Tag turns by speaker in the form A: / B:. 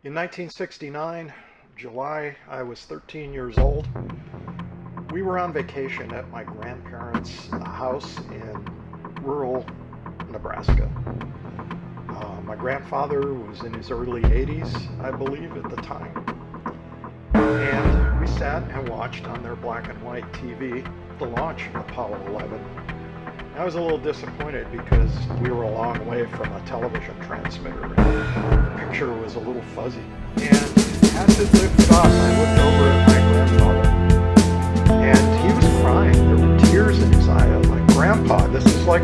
A: In 1969, July, I was 13 years old. We were on vacation at my grandparents' house in rural Nebraska. My grandfather was in his early 80s, I believe, at the time. And we sat and watched on their black and white TV the launch of Apollo 11. I was a little disappointed because we were a long way from a television transmitter and the picture was a little fuzzy. And as it lifted off, I looked over at my grandfather and he was crying. There were tears in his eye. I was like, "Grandpa, this is like